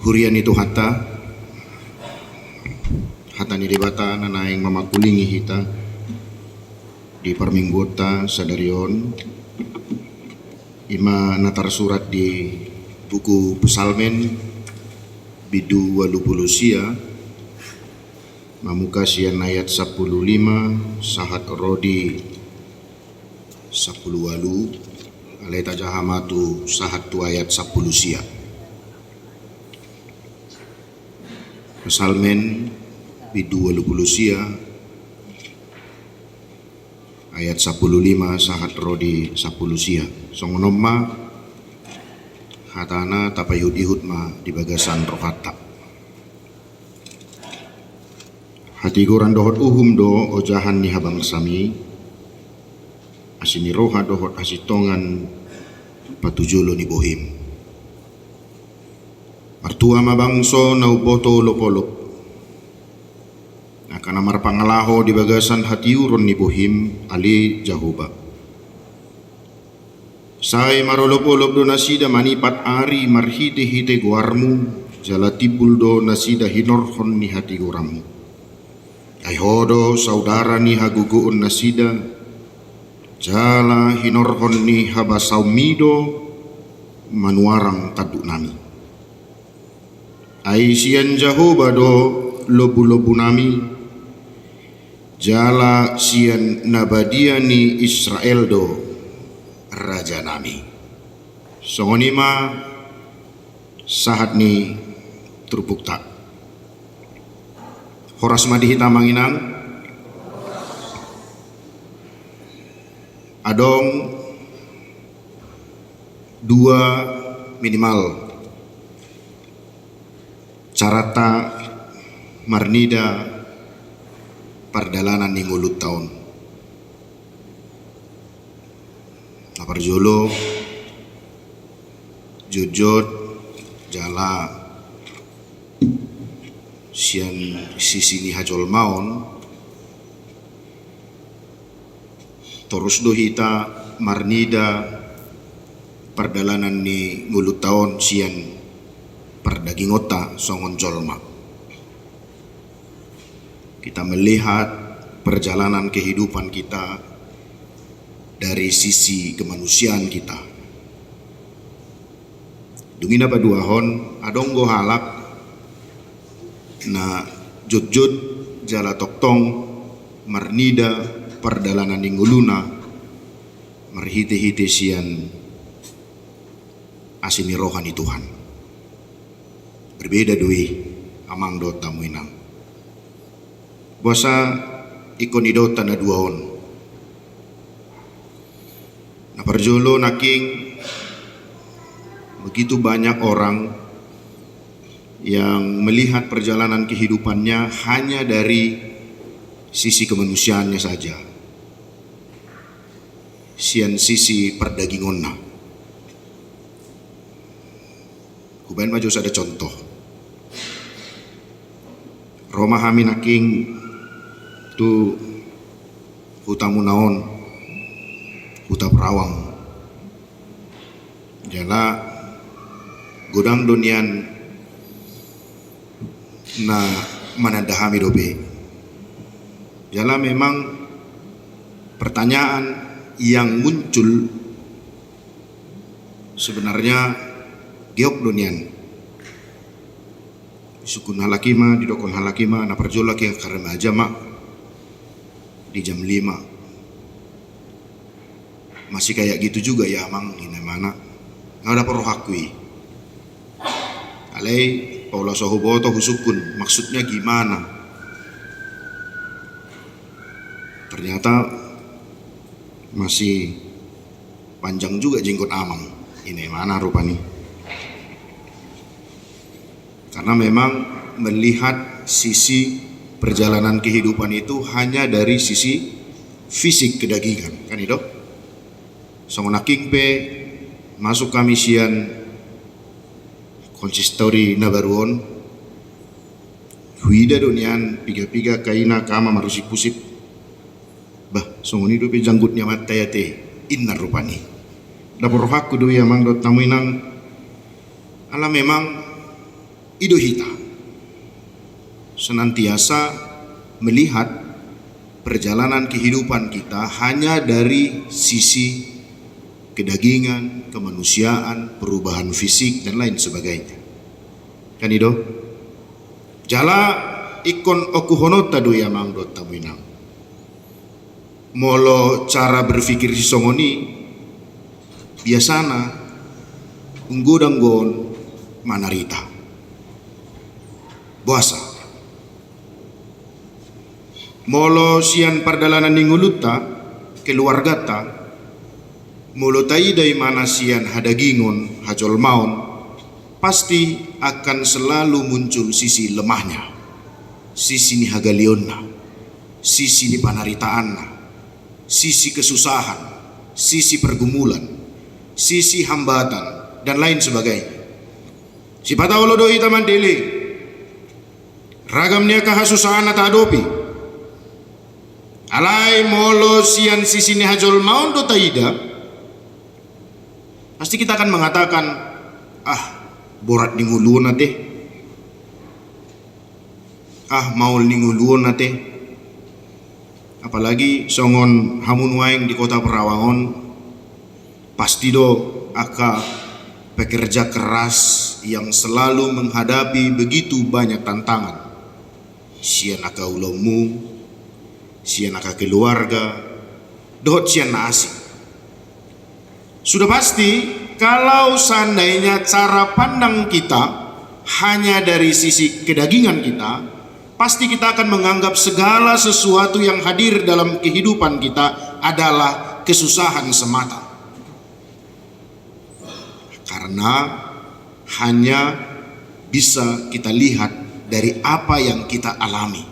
hurian itu hata ni debata nanaing mamakulingi hita di perminggota sadarion ima natar surat di buku Psalmen bidu walupulu sia mamuka sian ayat 15 sahat rodi 10 walu aleta jahamatu sahat tu ayat 10 sia. Psalmen bidu walupulu sia ayat 15 sahat rodi 10 sia. Songonomma hatana tapayud ihutma di bagasan rohata. Hati goran dohot uhum do ojahan ni habang sami asini roha dohot asitongan patujolo ni bohim. Artua mabangso na uboto lopolop akan amar pangalaho di bagasan hati uron ni bohim ali jahoba. Sai marolopolop do nasida manipat ari marhite-hite guarmu jalatibul do nasida hinorhon ni hati goramu. Aihodo saudara ni haguguun nasida jala hinorhon ni habasaumido manuarang taduk nami. Aisian Jahoba do lobu-lobu nami jala sian nabadiani Israel do raja nami. Songonima sahat ni trupuk tak horas madi hitamanginang adong dua minimal carata marnida pardalanan ni ngulut tahun naparjolo jujut jala sian sisi ni hajol maon terus dohita marnida pardalanan ni ngulut tahun sian pardagingota songon jolma. Kita melihat perjalanan kehidupan kita dari sisi kemanusiaan kita. Dungina paduahon adonggo halak na jut-jut jala toktong marnida pardalanan ningguluna marhite-hite sian asini rohani Tuhan. Berbeda dui amang do tamuinang. Bosa ikon idota na duaon. Na parjolo naking begitu banyak orang yang melihat perjalanan kehidupannya hanya dari sisi kemanusiaannya saja. Sian sisi perdagingonna. Kubain maju ada contoh. Roma hami naking tu hutamu naon huta perawang jala godang dunian na manadahami dobe jala memang pertanyaan yang muncul sebenarnya geok dunian sukun halakima di dokon halakima na perjola ki karema jama di jam 5 masih kayak gitu juga ya mang ini mana nggak ada perlu hakui alai Paula Sohoboto husukun maksudnya gimana ternyata masih panjang juga jenggot amang ini mana rupanya. Karena memang melihat sisi perjalanan kehidupan itu hanya dari sisi fisik kedagingan, kan itu? Songonaking pe masuk kami sian konsistori nabaruon huida dunian piga-piga kaina kama marusi pusip bah songoni do pe janggutnya matayate innar rupani dapur hakku do ya mang dot tamuinang ala memang ido hita senantiasa melihat perjalanan kehidupan kita hanya dari sisi kedagingan, kemanusiaan, perubahan fisik dan lain sebagainya. Kan ido? Jala ikon okuhonota do yamang do tamuinang. Molo cara berpikir si songoni biasana unggodanggon manarita. Buasa. Molo sian pardalanan ninguluta keluargata molo taidai mana sian hadagingon hajol maon pasti akan selalu muncul sisi lemahnya, sisi ni hagalionna, sisi ni panaritaanna, sisi kesusahan, sisi pergumulan, sisi hambatan dan lain sebagainya. Si patawalo doi taman dele ragamnya kahasusahan ata adopi alai molo sian sisi ni hajol maun do taida, pasti kita akan mengatakan borat ninguluon nate, maul ninguluon nate. Apalagi songon hamun waeng di kota Perawangon pasti do aka pekerja keras yang selalu menghadapi begitu banyak tantangan. Sian aka ulomu, sian aka keluarga, dohot sian na asing. Sudah pasti kalau seandainya cara pandang kita hanya dari sisi kedagingan kita, pasti kita akan menganggap segala sesuatu yang hadir dalam kehidupan kita adalah kesusahan semata. Karena hanya bisa kita lihat dari apa yang kita alami,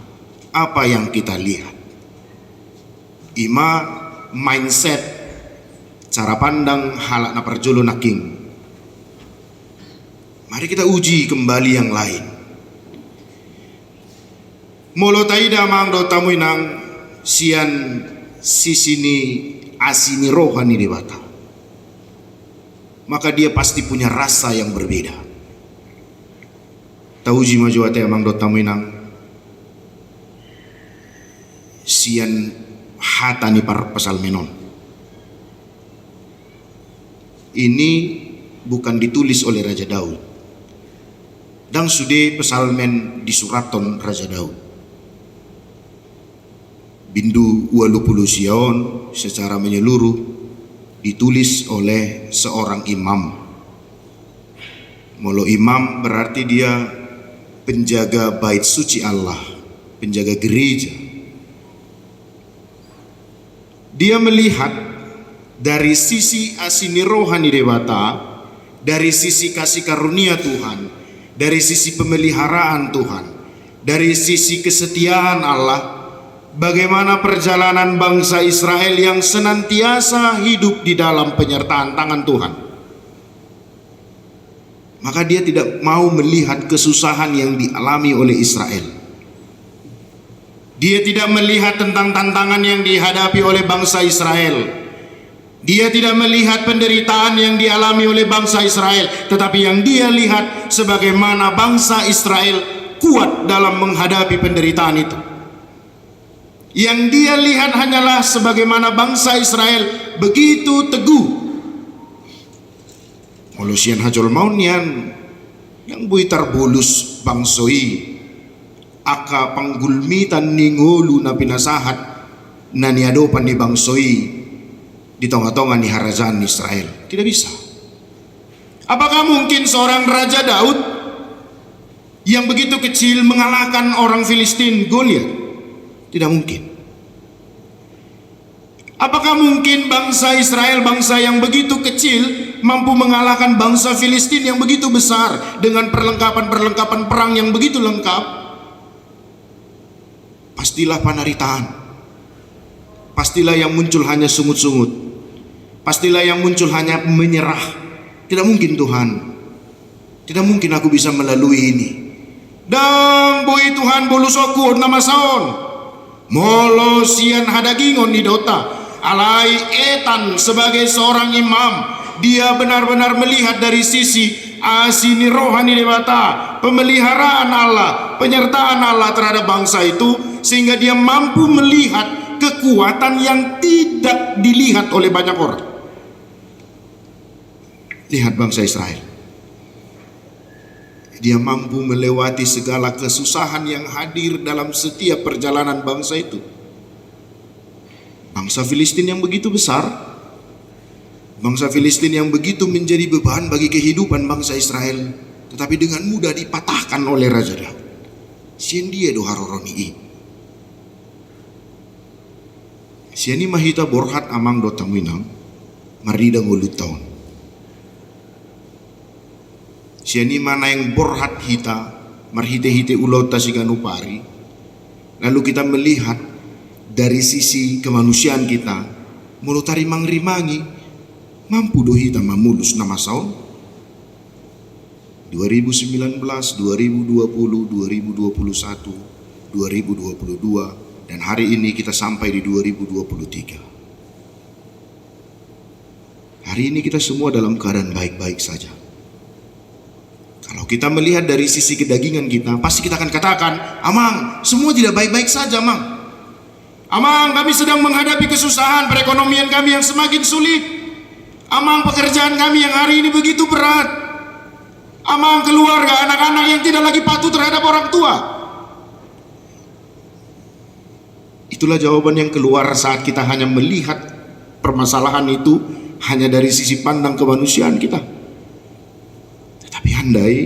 apa yang kita lihat. Ima mindset cara pandang halak na perjolo naking. Mari kita uji kembali yang lain. Molo taida mang do tamuinang sian sisini asini rohani debata. Maka dia pasti punya rasa yang berbeda. Tauji majuate mang do tamuinang sian hatani par pasal menon. Ini bukan ditulis oleh Raja Daud. Dan sudah pesalmen di suraton Raja Daud. Bindu 20 sion secara menyeluruh ditulis oleh seorang imam. Molo imam berarti dia penjaga bait suci Allah, penjaga gereja. Dia melihat dari sisi asini rohani dewata, dari sisi kasih karunia Tuhan, dari sisi pemeliharaan Tuhan, dari sisi kesetiaan Allah, bagaimana perjalanan bangsa Israel yang senantiasa hidup di dalam penyertaan tangan Tuhan. Maka dia tidak mau melihat kesusahan yang dialami oleh Israel. Dia tidak melihat tentang tantangan yang dihadapi oleh bangsa Israel. Dia tidak melihat penderitaan yang dialami oleh bangsa Israel, tetapi yang dia lihat sebagaimana bangsa Israel kuat dalam menghadapi penderitaan itu. Yang dia lihat hanyalah sebagaimana bangsa Israel begitu teguh. Molusian hajol maunian yang buitar bulus bangsoi aka panggulmitan ningulu na pinasahat na niadopan ni bangsoi di tengah-tengah ni harajaan Israel. Tidak bisa. Apakah mungkin seorang Raja Daud yang begitu kecil mengalahkan orang Filistin Goliat? Tidak mungkin. Apakah mungkin bangsa Israel, bangsa yang begitu kecil, mampu mengalahkan bangsa Filistin yang begitu besar dengan perlengkapan-perlengkapan perang yang begitu lengkap? Pastilah panaritaan. Pastilah yang muncul hanya sungut-sungut. Pastilah yang muncul hanya menyerah. Tidak mungkin Tuhan. Tidak mungkin aku bisa melalui ini. Dan boi Tuhan bolusoku nama saon. Molo sian hadagingon di dota. Alai etan sebagai seorang imam. Dia benar-benar melihat dari sisi asini rohani dewata, pemeliharaan Allah, penyertaan Allah terhadap bangsa itu, sehingga dia mampu melihat kekuatan yang tidak dilihat oleh banyak orang. Lihat bangsa Israel, dia mampu melewati segala kesusahan yang hadir dalam setiap perjalanan bangsa itu. Bangsa Filistin yang begitu besar, bangsa Filistin yang begitu menjadi beban bagi kehidupan bangsa Israel, tetapi dengan mudah dipatahkan oleh Raja Daud. Sien dia do haroroni i. Siani mahita borhat amang do tamuinang marida ngulut tahun. Siani mana yang borhat hita marhite-hite ulau tasiganupari. Lalu kita melihat dari sisi kemanusiaan kita, mulut tarimang rimangi mampu dohi kita mamulus nama saun 2019, 2020, 2021, 2022, dan hari ini kita sampai di 2023. Hari ini kita semua dalam keadaan baik-baik saja. Kalau kita melihat dari sisi kedagingan kita, pasti kita akan katakan, amang, semua tidak baik-baik saja, amang. Amang, kami sedang menghadapi kesusahan, perekonomian kami yang semakin sulit. Amang, pekerjaan kami yang hari ini begitu berat. Amang, keluarga, anak-anak yang tidak lagi patuh terhadap orang tua. Itulah jawaban yang keluar saat kita hanya melihat permasalahan itu hanya dari sisi pandang kemanusiaan kita. Tetapi andai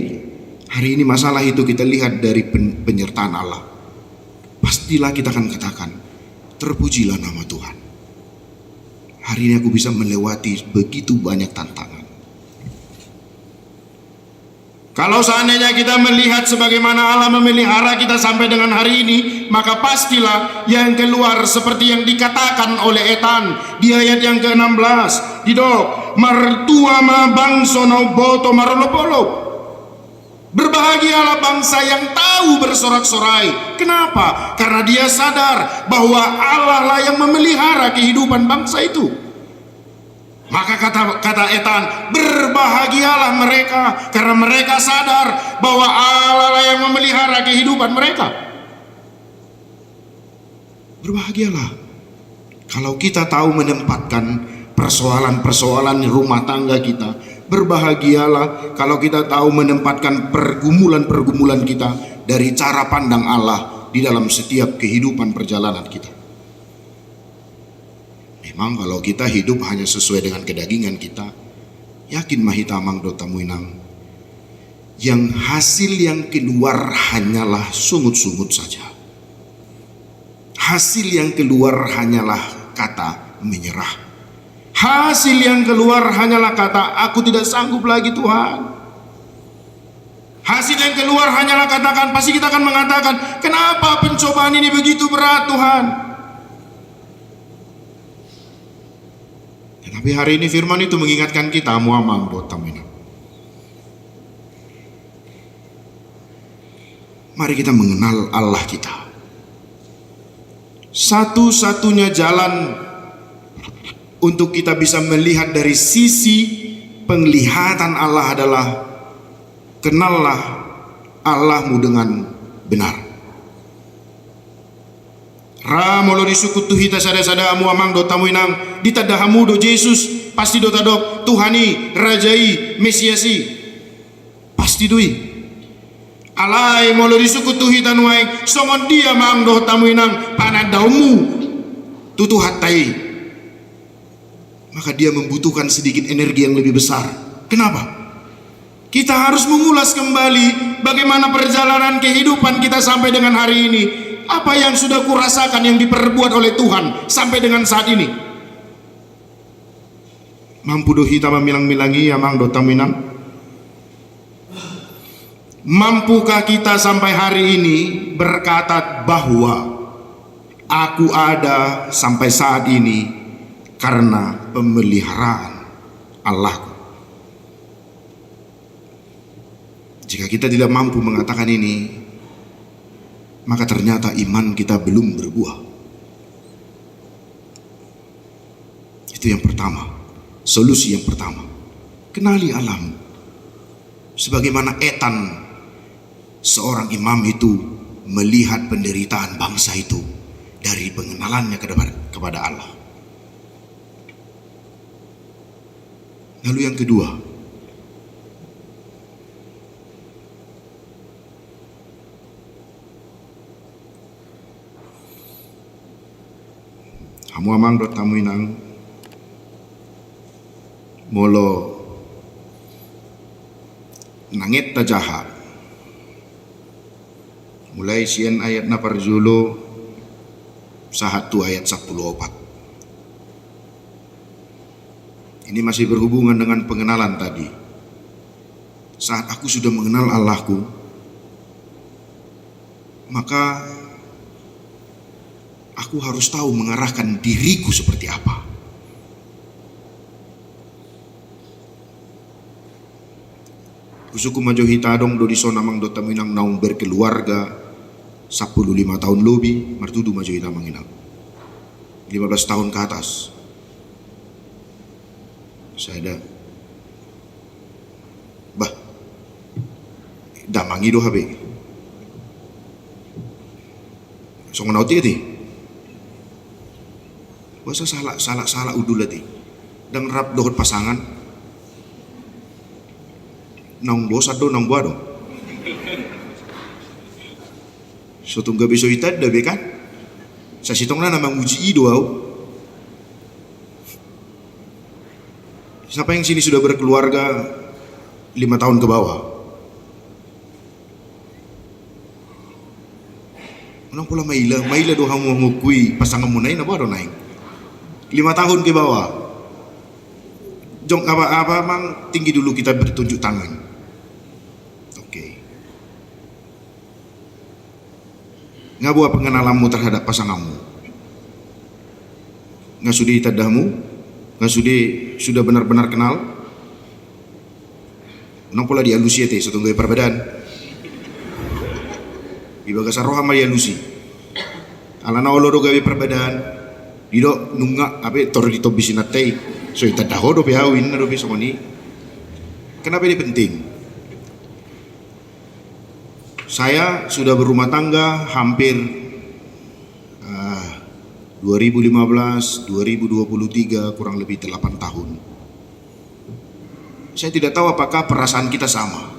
hari ini masalah itu kita lihat dari penyertaan Allah, pastilah kita akan katakan, terpujilah nama Tuhan. Hari ini aku bisa melewati begitu banyak tantangan. Kalau seandainya kita melihat sebagaimana Allah memelihara kita sampai dengan hari ini, maka pastilah yang keluar seperti yang dikatakan oleh Etan di ayat yang ke-16. Didok, martua ma bangso nau boto marolopolo. Berbahagialah bangsa yang tahu bersorak-sorai. Kenapa? Karena dia sadar bahwa Allah lah yang memelihara kehidupan bangsa itu. Maka kata Etan, berbahagialah mereka karena mereka sadar bahwa Allah lah yang memelihara kehidupan mereka. Berbahagialah kalau kita tahu menempatkan persoalan-persoalan rumah tangga kita. Berbahagialah kalau kita tahu menempatkan pergumulan-pergumulan kita dari cara pandang Allah di dalam setiap kehidupan perjalanan kita. Memang kalau kita hidup hanya sesuai dengan kedagingan kita, yakin mahita amang dota muinang, yang hasil yang keluar hanyalah sungut-sungut saja. Hasil yang keluar hanyalah kata menyerah. Hasil yang keluar hanyalah kata, aku tidak sanggup lagi Tuhan. Hasil yang keluar hanyalah katakan, pasti kita akan mengatakan, kenapa pencobaan ini begitu berat Tuhan? Tetapi hari ini firman itu mengingatkan kita, muamang dotamina. Mari kita mengenal Allah kita. Satu-satunya jalan untuk kita bisa melihat dari sisi penglihatan Allah adalah kenallah Allahmu dengan benar. Ramolo disukutu hita sada-sada amu amang do tamuinang ditadahamu do Yesus pasti do tadok Tuhani rajai mesiasi pasti dui. Alai molo disukutu hita nuai songon dia mang do tamuinang panadaumu tutu hatai. Maka dia membutuhkan sedikit energi yang lebih besar. Kenapa? Kita harus mengulas kembali bagaimana perjalanan kehidupan kita sampai dengan hari ini. Apa yang sudah kurasakan yang diperbuat oleh Tuhan sampai dengan saat ini. Mampu do hita memilang-milangi amang do taminang. Mampukah kita sampai hari ini berkata bahwa aku ada sampai saat ini karena pemeliharaan Allahku. Jika kita tidak mampu mengatakan ini, maka ternyata iman kita belum berbuah. Itu yang pertama, solusi yang pertama. Kenali Allahmu. Sebagaimana Etan, seorang imam itu melihat penderitaan bangsa itu dari pengenalannya kepada Allah. Lalu yang kedua, hamu amang dot tamu inang molo nangit ta jaha mulai sian ayat na parjulo sahatu ayat 14. Ini masih berhubungan dengan pengenalan tadi. Saat aku sudah mengenal Allahku, maka aku harus tahu mengarahkan diriku seperti apa. Kusuku majo hitadong do diso namang do taminang naung berkeluarga 15 tahun lebih martudu majo hitamang inang 15 tahun ke atas. Saya ada bah damangi do habe so ngonauti ati wasa salah udul ati dang rap dohot pasangan naung bosa do naung buado so tungga beso itad dabe kan sa sitong na namang uji ido au. Siapa yang sini sudah berkeluarga 5 tahun ke bawah? Unang pula maila do hamu ngukui pasangan munay na ba do naing 5 tahun ke bawah. Jong apa mang tinggi dulu kita bertunjuk tangan. Oke. Ngabuah pengenalanmu terhadap pasanganmu? Ngasudi tadahmu? Sudah benar-benar kenal? Nang pula dialusi teh setunggu perbedaan. Ibagasa roh ama dialusi. Alana olo do gawe perbedaan. Dido nunga ape tor ditobisin teh. So ita daho do behawin do besokoni. Kenapa ini penting? Saya sudah berumah tangga hampir 2015, 2023 kurang lebih 8 tahun. Saya tidak tahu apakah perasaan kita sama.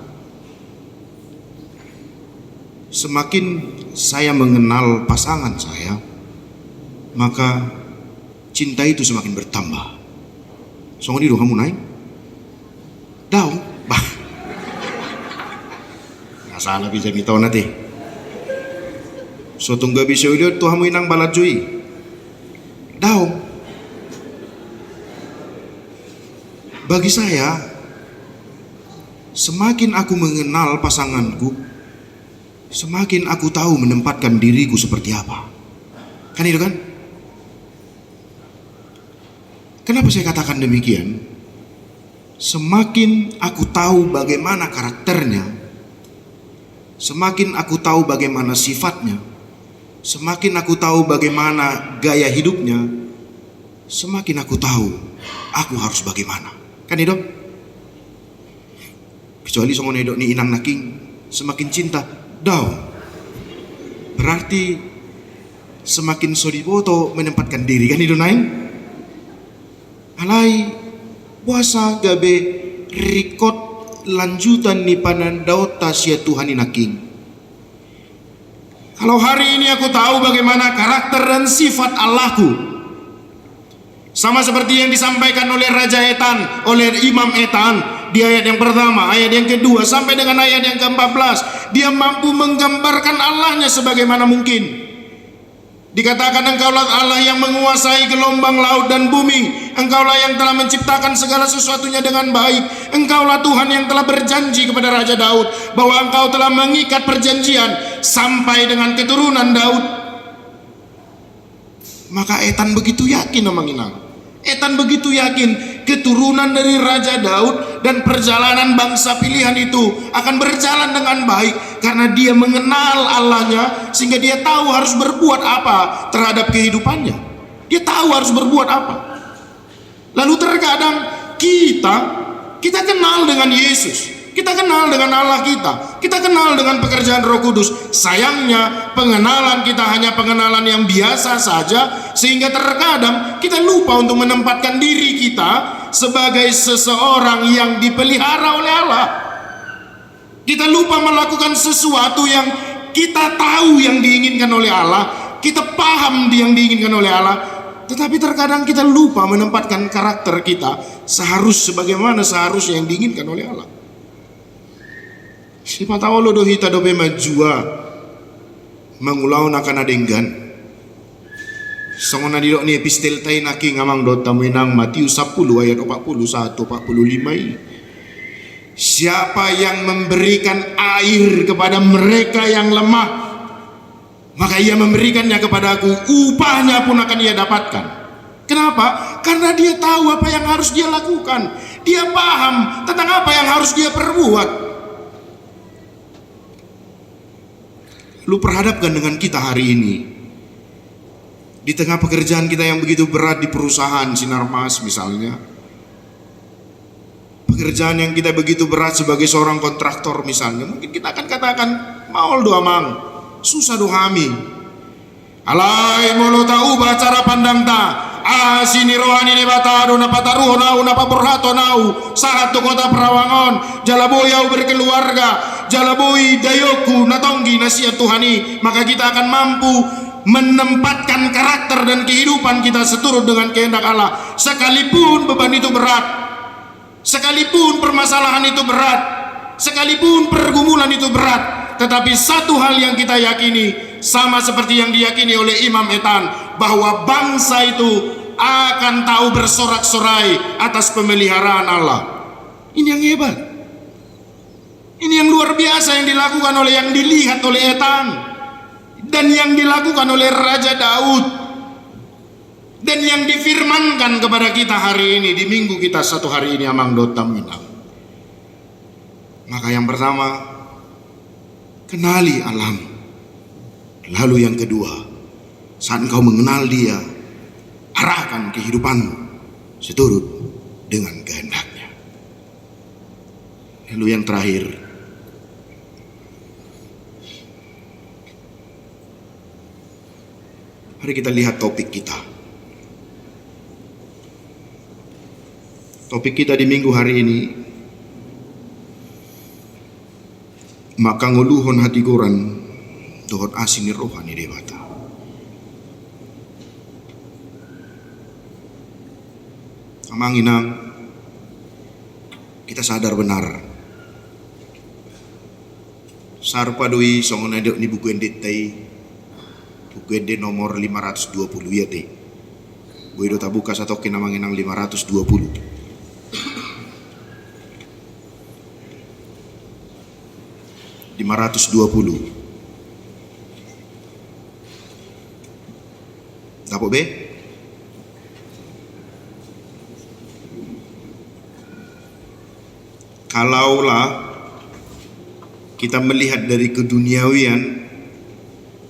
Semakin saya mengenal pasangan saya, maka cinta itu semakin bertambah. Songoni do kamu naik? Daw, bah. Nggak salah bisa mitau nanti. So tunggu bisa udah tuh kamu inang balat cuy. Daw, bagi saya, semakin aku mengenal pasanganku, semakin aku tahu menempatkan diriku seperti apa. Kan itu kan? Kenapa saya katakan demikian? Semakin aku tahu bagaimana karakternya, semakin aku tahu bagaimana sifatnya, semakin aku tahu bagaimana gaya hidupnya, semakin aku tahu aku harus bagaimana. Kan itu? Kecuali songon edok ni inang naking semakin cinta, daw. Berarti semakin sodipoto menempatkan diri, kan itu naik? Alai puasa gabe rikot lanjutan ni panandau tasya Tuhan naking. Kalau hari ini aku tahu bagaimana karakter dan sifat Allahku, sama seperti yang disampaikan oleh Raja Etan, oleh Imam Etan di ayat yang pertama, ayat yang kedua sampai dengan ayat yang ke-14, dia mampu menggambarkan Allahnya sebagaimana mungkin. Dikatakan engkaulah Allah yang menguasai gelombang laut dan bumi, engkaulah yang telah menciptakan segala sesuatunya dengan baik, engkaulah Tuhan yang telah berjanji kepada Raja Daud bahwa engkau telah mengikat perjanjian sampai dengan keturunan Daud. Maka Etan begitu yakin namang inang. Etan begitu yakin keturunan dari Raja Daud dan perjalanan bangsa pilihan itu akan berjalan dengan baik karena dia mengenal Allahnya, sehingga dia tahu harus berbuat apa terhadap kehidupannya. Dia tahu harus berbuat apa. Lalu terkadang kita kenal dengan Yesus, Kita kenal dengan Allah kita kenal dengan pekerjaan Roh Kudus. Sayangnya pengenalan kita hanya pengenalan yang biasa saja, sehingga terkadang kita lupa untuk menempatkan diri kita sebagai seseorang yang dipelihara oleh Allah. Kita lupa melakukan sesuatu yang kita tahu yang diinginkan oleh Allah, kita paham yang diinginkan oleh Allah, tetapi terkadang kita lupa menempatkan karakter kita sebagaimana seharusnya yang diinginkan oleh Allah. Siapa tahu lo dohita dobe majua mengulau nakana denggan songona didok ni epistel tay naki ngamang dota menang Matius 10 ayat 41 45 ini. Siapa yang memberikan air kepada mereka yang lemah, maka ia memberikannya kepadaku, upahnya pun akan ia dapatkan. Kenapa? Karena dia tahu apa yang harus dia lakukan, dia paham tentang apa yang harus dia perbuat. Lu perhadapkan dengan kita hari ini, di tengah pekerjaan kita yang begitu berat di perusahaan Sinar Mas misalnya, pekerjaan yang kita begitu berat sebagai seorang kontraktor misalnya, mungkin kita akan katakan maol doa mang susah dohami alai molo tau cara pandang ta sini rohani ne bata do na pataruho nau na paporhato nau saat to kota Perawangan jalaboy au berkeluarga jalaboy dayoku natonggi nasia Tuhani, maka kita akan mampu menempatkan karakter dan kehidupan kita seturut dengan kehendak Allah. Sekalipun beban itu berat, sekalipun permasalahan itu berat, sekalipun pergumulan itu berat, tetapi satu hal yang kita yakini, sama seperti yang diyakini oleh Imam Etan, bahwa bangsa itu akan tahu bersorak-sorai atas pemeliharaan Allah. Ini yang hebat, ini yang luar biasa yang dilakukan oleh, yang dilihat oleh Etan, dan yang dilakukan oleh Raja Daud, dan yang difirmankan kepada kita hari ini di minggu kita satu hari ini amang dota minang. Maka yang pertama, kenali alam. Lalu yang kedua, saat engkau mengenal dia, arahkan kehidupanmu seturut dengan kehendaknya. Lalu yang terakhir, mari kita lihat topik kita. Topik kita di minggu hari ini, maka nguluhon hati goran dohon asini rohani dewata. Amanginang kita sadar benar sarpadui songon adok ni buku endet tai, buku endet nomor 520 ya deh. Gue do tabuka satokin amanginang 520. Dapat be? Kalaulah kita melihat dari keduniawian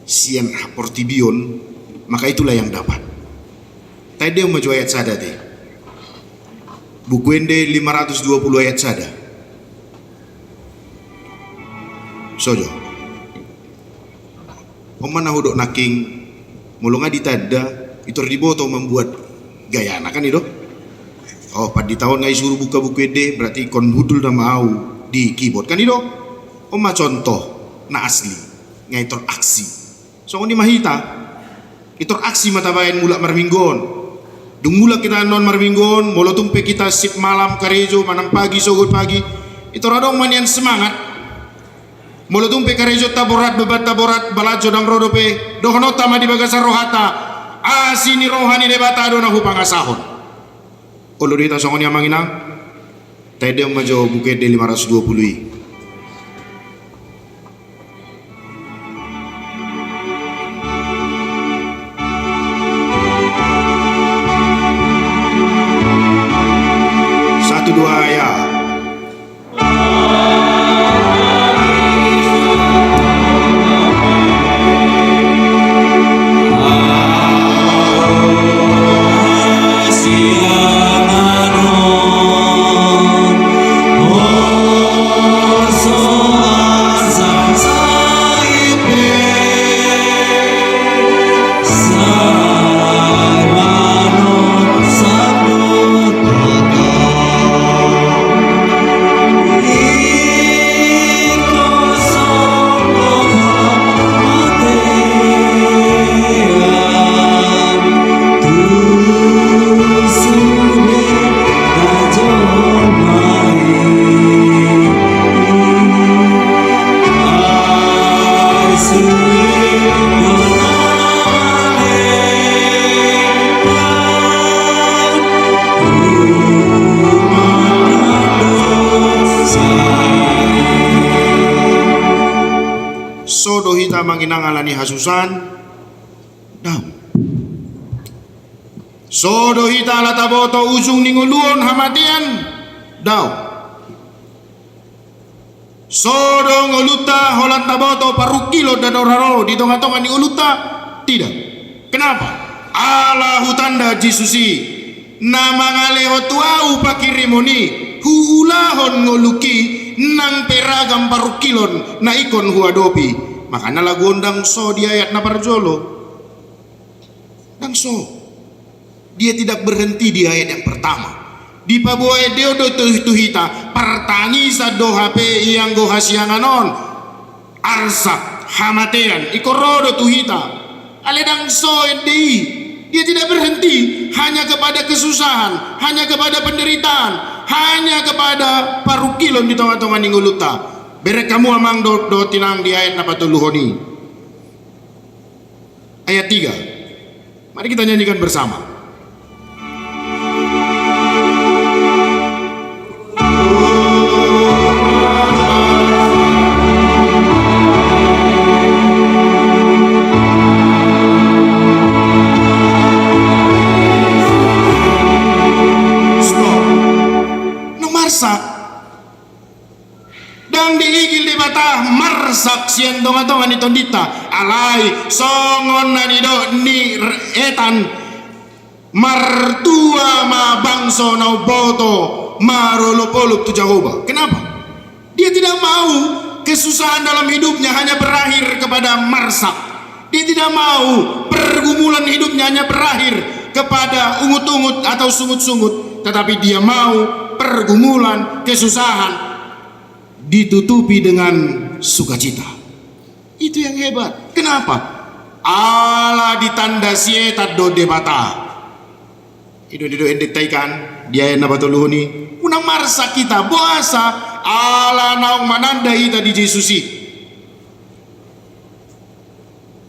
sian portibion, maka itulah yang dapat. Tadi dia maju ayat sada deh. Buku ende 520 ayat sada. Sojo. Pemana hudok naking mulunga ditada itu riboto membuat gaya anak kan itu. Oh, pada tahun ngai suruh buka buku ede berarti kon budul na mau di keyboard kan itu. Oma contoh na asli ngai tor aksi. So ni mahita itor aksi mata bayan mulak marminggon. Dung mulak kita non marminggon, molo tumpe kita sip malam karejo manang pagi sogot pagi. Itor adong manian semangat. Molo tumpe karejo taborat bebat taborat balajo dang rodope dohonota ma di bagasar rohata asini rohani debata dona hupang asahon. Olo dita songon yang manginang tede majo buke de 520 satu dua ya. Oh hita manginang alani hasusan daw. Sodo hita lataboto ujung ninguluon hamatian daw. Sodo ngoluta holat taboto parukilo dan oraro di tonga-tonga ni uluta tidak. Kenapa? Allah hutanda Jesusi nama ngaleho tuau pakirimoni huulahon ngoluki nang peragam parukilon na ikon huadopi. Makanya lagu ondang so di ayat na parjolo nang so dia tidak berhenti di ayat yang pertama. Di paboe deodo tuhita pertangi sa dohape yang gohasianganon arsak hamatean ikorodo tuhita aledang so di. Dia tidak berhenti hanya kepada kesusahan, hanya kepada penderitaan, hanya kepada parukilon di tengah-tengah ninguluta. Berek kamu amang do tinang di ayat napatuluhoni. Ayat 3. Mari kita nyanyikan bersama. Dan diigil di bata marsak sian tonga-tonga ni tondita alai songon nanido ni etan martua ma bangso nau boto marolopolop tu Jehovah. Kenapa? Dia tidak mau kesusahan dalam hidupnya hanya berakhir kepada marsak. Dia tidak mau pergumulan hidupnya hanya berakhir kepada ungut-ungut atau sungut-sungut, tetapi dia mau pergumulan kesusahan ditutupi dengan sukacita. Itu yang hebat. Kenapa? Allah ditanda sietat do debata. Itu endetaikan dia na batuluhuni. Unang marsa kita boasa Allah naung mananda ita di Jesusi.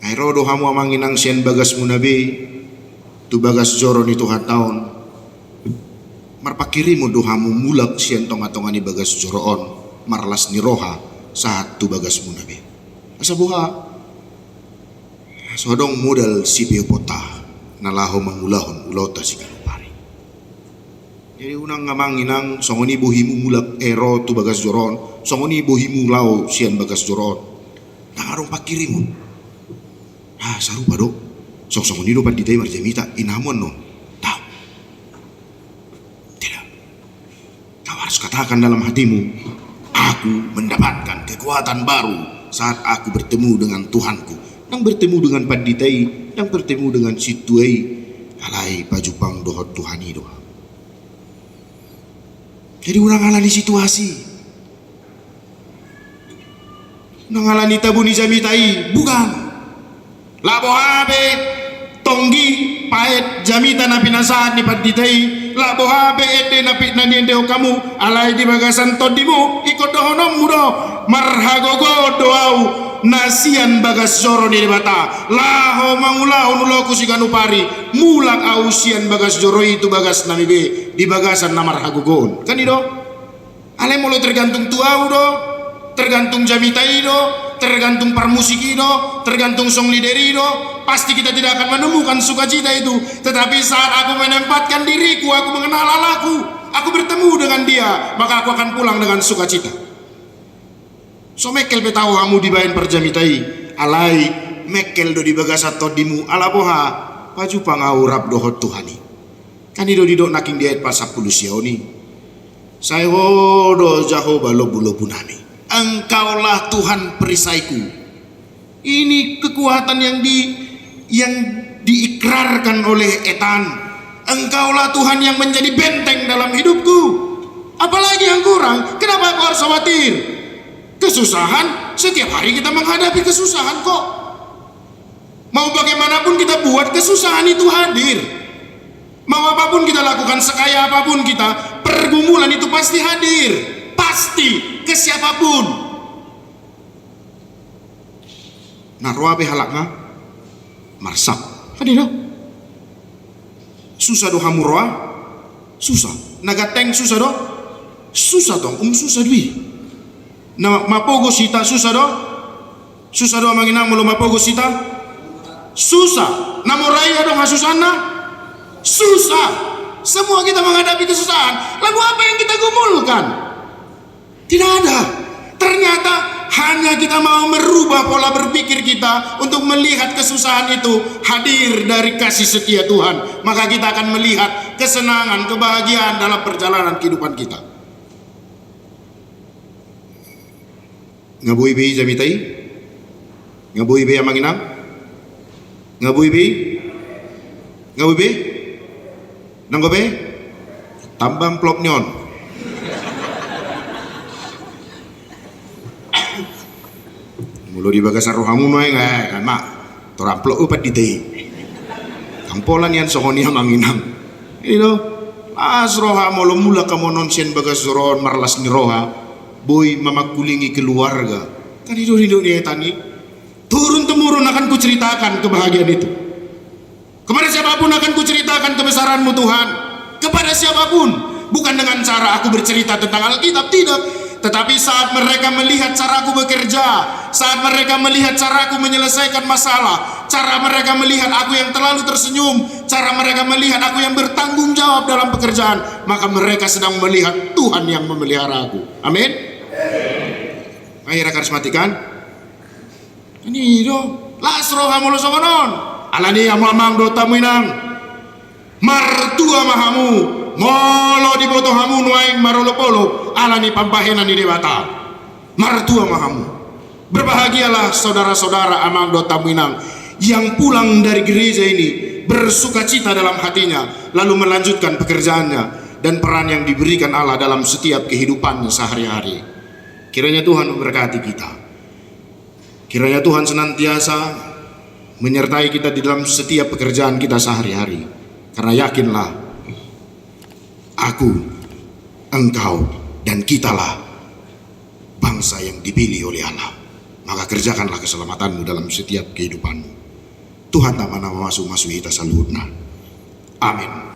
Airodo hamu amanginang sien bagas munabi tu bagas joron itu hataon. Marpakirimu dohamu mulak sien tonga-tonga ni bagas joroon. Marlas ni roha saat tu bagas munabi asa buha sodong modal si peopota nalaho mangulahon ulota si kalupari. Jadi unang ngamanginang songoni bohimu mulak ero tu bagas joron songoni bohimu lau sian bagas joron nangarong pakirimun sarupa do songoni do panditay marjamita inamon no tau tidak. Kau harus katakan dalam hatimu, aku mendapatkan kekuatan baru saat aku bertemu dengan Tuhanku, yang bertemu dengan panditai, yang bertemu dengan situai, alai pajupang dohot Tuhani doa. Jadi orang alani situasi, nangalani tabuni jamitai, bukan. Labo habe tonggi paet jamita na pinasahan ni panditai. Labo habe ede napit na niendeo kamu alai di bagasan todimu ikut dohonom mudo marhagogo doau nasian bagas joro ni bata laho mangulau nulo kusiganu pari mulak ausian bagas joro itu bagas namibe di bagasan namar hagogon kan ido ale mulai tergantung tuau do tergantung jamitai do tergantung permusiki do tergantung song lideri do. Pasti kita tidak akan menemukan sukacita itu. Tetapi saat aku menempatkan diriku, aku mengenal Allahku, aku bertemu dengan dia, maka aku akan pulang dengan sukacita. So mekel petau kamu dibayin perjamitai alai mekel do di bagasat todimu ala boha paju pangaurap dohot Tuhani. Kan ido didok naking diait pasak puluh siaoni. Saya do Jehovah lobu-lobu nami. Engkaulah Tuhan perisaiku. Ini kekuatan yang diikrarkan oleh etan. Engkaulah Tuhan yang menjadi benteng dalam hidupku. Apalagi yang kurang? Kenapa aku harus khawatir? Kesusahan, setiap hari kita menghadapi kesusahan kok. Mau bagaimanapun kita buat, kesusahan itu hadir. Mau apapun kita lakukan, sekaya apapun kita, pergumulan itu pasti hadir. Pasti, ke siapapun. Narwa behalakna marsak hadir. Susah do hamurwa, susah. Nagateng susah do, susah tong susah dwi. Na mapogo sita susah do, Susah doa manginang belum apa sita? Susah. Namorai dong hasusana? Susah. Semua kita menghadapi kesusahan. Lalu apa yang kita gumulkan? Tidak ada. Ternyata hanya kita mau merubah pola berpikir kita untuk melihat kesusahan itu hadir dari kasih setia Tuhan. Maka kita akan melihat kesenangan, kebahagiaan dalam perjalanan kehidupan kita. Ngabui bi jamitai? Ngabui bi amanginang? Ngabui bi? Ngabui bi? Nanggo be? Tambang plop nyon. Mulu di bagasar rohamu noy kan mak. Toramplok upat di tei. Kampolan yan sokonia manginang. Ino as roha molo mula kamu nonsen bagas zoron marlas ni roha. Boy mamakulingi keluarga. Kan hidup dia tani. Turun temurun akan kuceritakan kebahagiaan itu. Kepada siapapun akan kuceritakan kebesaranmu Tuhan. Kepada siapapun. Bukan dengan cara aku bercerita tentang Alkitab, tidak. Tetapi saat mereka melihat cara aku bekerja, saat mereka melihat cara aku menyelesaikan masalah, cara mereka melihat aku yang terlalu tersenyum, cara mereka melihat aku yang bertanggung jawab dalam pekerjaan, maka mereka sedang melihat Tuhan yang memelihara aku. Amin. Akhirnya karismatikan. Ini do, lasro hamolo sokonon. Alani amamang do tamuinang. Martua mahamu, molo di boto hamu nuaing marolo polo, alani pampahenan di dewata. Martua mahamu. Berbahagialah saudara-saudara amang do tamuinang yang pulang dari gereja ini bersukacita dalam hatinya, lalu melanjutkan pekerjaannya dan peran yang diberikan Allah dalam setiap kehidupannya sehari-hari. Kiranya Tuhan memberkati kita. Kiranya Tuhan senantiasa menyertai kita di dalam setiap pekerjaan kita sehari-hari. Karena yakinlah, aku, engkau, dan kitalah bangsa yang dipilih oleh Allah. Maka kerjakanlah keselamatanmu dalam setiap kehidupanmu. Tuhan tak mana masuk kita salutna. Amin.